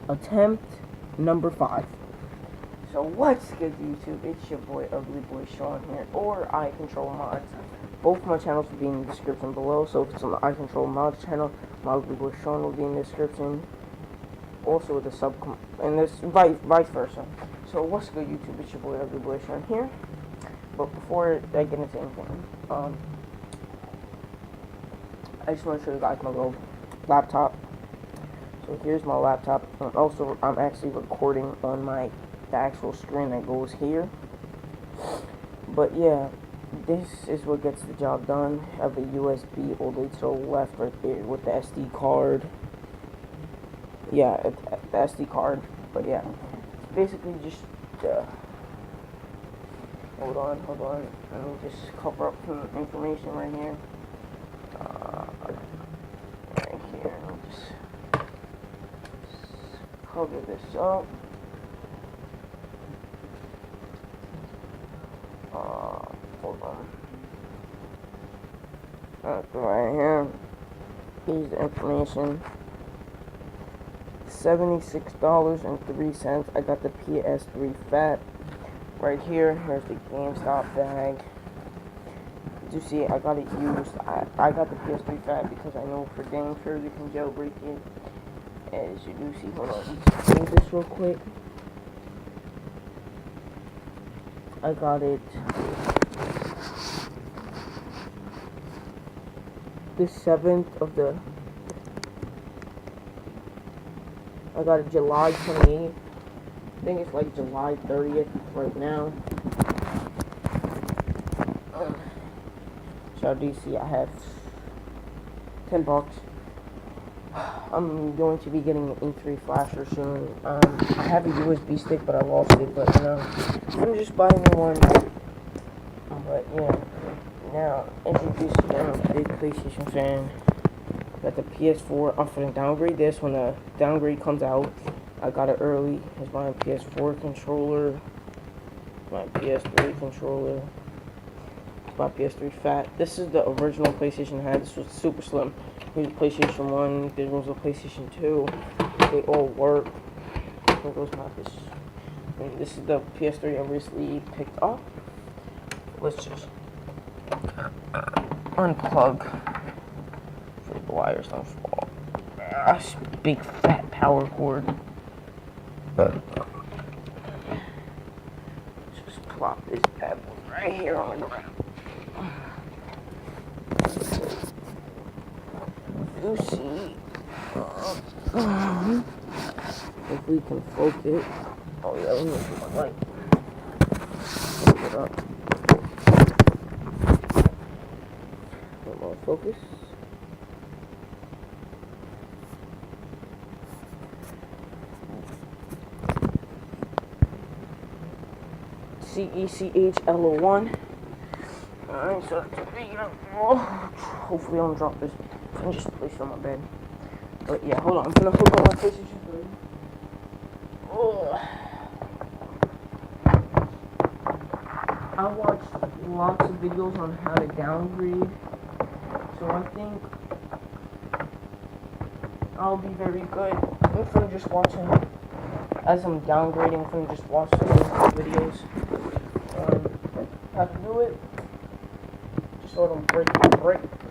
Attempt number 5. So what's good, YouTube? It's your boy Ugly Boy Sean here, or icontrolmods. Both my channels will be in the description below. So if it's on the icontrolmods channel, my Ugly Boy Sean will be in the description. Also with the and this vice versa. So what's good, YouTube? It's your boy Ugly Boy Sean here. But before I get into anything, I just want to show you guys my little laptop. So here's my laptop. Also, I'm actually recording on the actual screen that goes here. But yeah, this is what gets the job done. I have a USB all the way to the left right there with the SD card. Yeah, the SD card. But yeah, it's basically just hold on. Let me just cover up some information right here. Right here. Let me just cover this up. Hold on. Right here. Here's the information. $76.03. I got the PS3 Fat. Right here, here's the GameStop bag. You see, I got it used. I got the PS3 Fat because I know for dang sure you can jailbreak it. As you do see, hold on, let's do this real quick. I got it the 7th of the. I got it July 28th. I think it's like July 30th right now. So do you see I have $10. I'm going to be getting an E3 flasher soon. I have a USB stick, but I lost it. But you know, I'm just buying a new one. But yeah, now introducing I'm a big PlayStation fan. Got the PS4. I'm finna downgrade this when the downgrade comes out. I got it early. Here's my PS4 controller, my PS3 controller, my PS3 Fat. This is the original PlayStation I had. This was super slim. Here's PlayStation 1. There was a PlayStation 2. They all work. Here goes my this is the PS3 I recently picked up. Let's just unplug so the wires don't fall. Big fat power cord. Just plop this bad boy right here on the ground. You see, if we can focus. Oh yeah, let me put my light. Put it up. Put more focus. CECHLO1. Alright, so hopefully I don't drop this. I can just place it on my bed. But yeah, hold on. I'm gonna hook on my PlayStation 3. Oh. I watched lots of videos on how to downgrade. So I think I'll be very good. I'm gonna just watch it. As I'm downgrading, I'm gonna just watch some videos. How to do it. Just so I don't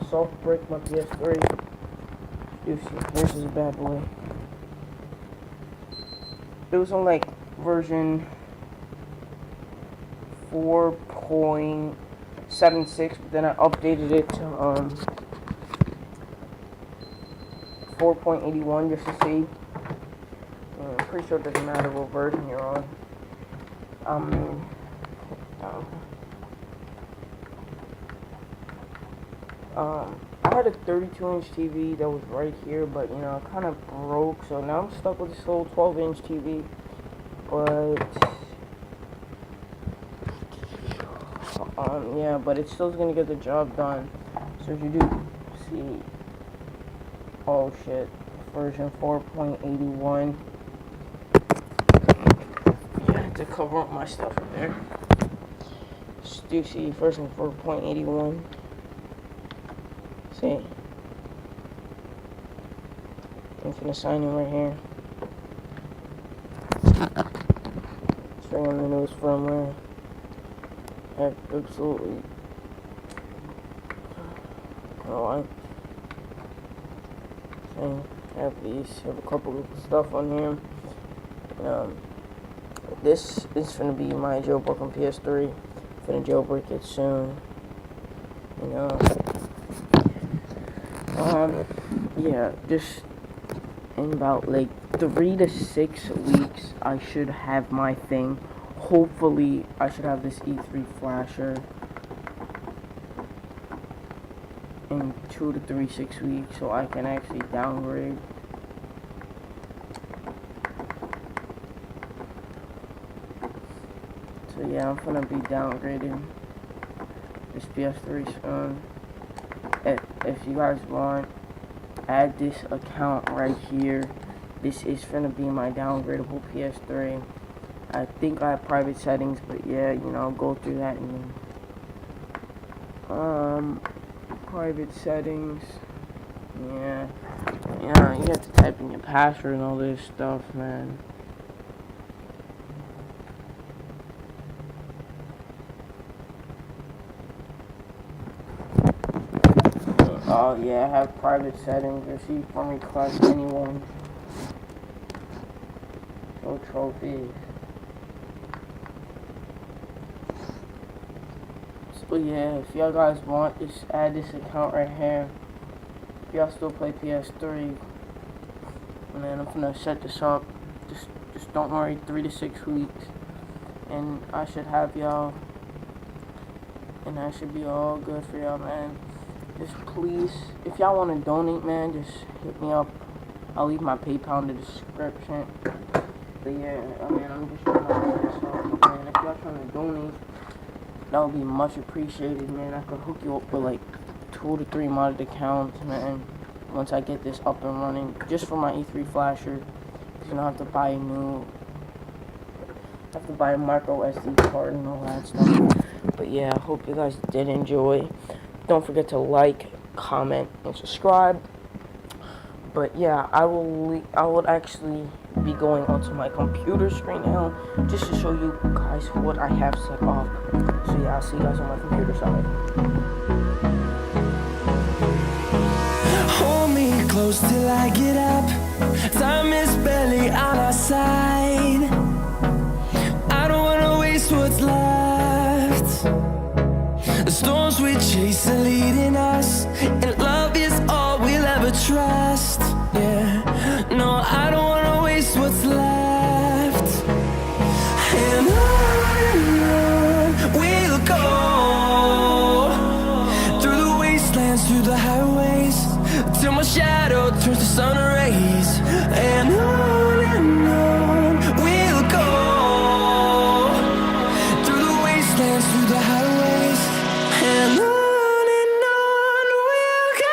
soft break my PS3. You see, this is a bad boy. It was on like version 4.76, but then I updated it to 4.81 just to see. I'm pretty sure it doesn't matter what version you're on. I had a 32-inch TV that was right here, but you know, it kind of broke, so now I'm stuck with this little 12-inch TV. But yeah, but it's still gonna get the job done. So if you do see, oh shit, version 4.81. Yeah, I had to cover up my stuff right there. Do see version 4.81. See, I'm gonna sign in right here. Showing on the newest firmware. Absolutely. Oh, I have these. Have a couple of stuff on here. This is gonna be my jailbreak on PS3. Gonna jailbreak it soon. Yeah, just in about like 3 to 6 weeks, I should have my thing. Hopefully, I should have this E3 flasher in 2 to 3, 6 weeks, so I can actually downgrade. So yeah, I'm gonna be downgrading this PS3 soon. If you guys want, add this account right here. This is gonna be my downgradable PS3. I think I have private settings, but yeah, go through that and private settings. Yeah, you have to type in your password and all this stuff, man. Oh yeah, I have private settings. Receive from request anyone. Show trophies. So yeah, if y'all guys want, just add this account right here. If y'all still play PS3, and then I'm gonna set this up. Just don't worry, 3 to 6 weeks, and I should have y'all, and that should be all good for y'all, man. Just please, if y'all want to donate, man, just hit me up. I'll leave my PayPal in the description. But yeah, I'm just trying to hold this up, man. If y'all trying to donate, that would be much appreciated, man. I could hook you up with like 2 to 3 modded accounts, man. Once I get this up and running, just for my E3 flasher, you don't have to buy a micro SD card and all that stuff. But yeah, I hope you guys did enjoy. Don't forget to like, comment, and subscribe. But yeah, I will actually be going onto my computer screen now, just to show you guys what I have set up. So yeah, I'll see you guys on my computer side. Hold me close till I get up. Time is barely on our side. I don't wanna waste what's left. The storms we chase are leading us, and love is all we'll ever trust. Yeah, no, I don't wanna waste what's left. And on we'll go, through the wastelands, through the highways, till my shadow turns to sun rays. And on we'll go, through the wastelands, through the highways, and on we'll go.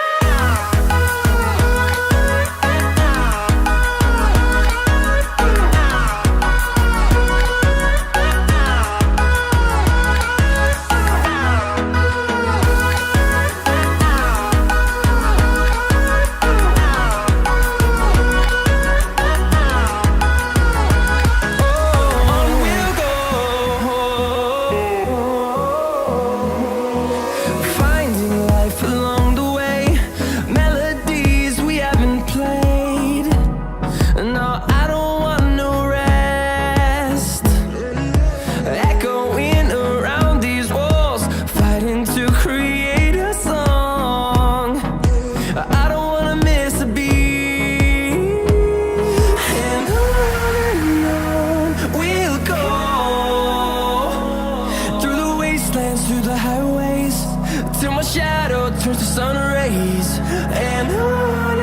Through the highways, till my shadow turns to sun rays. And on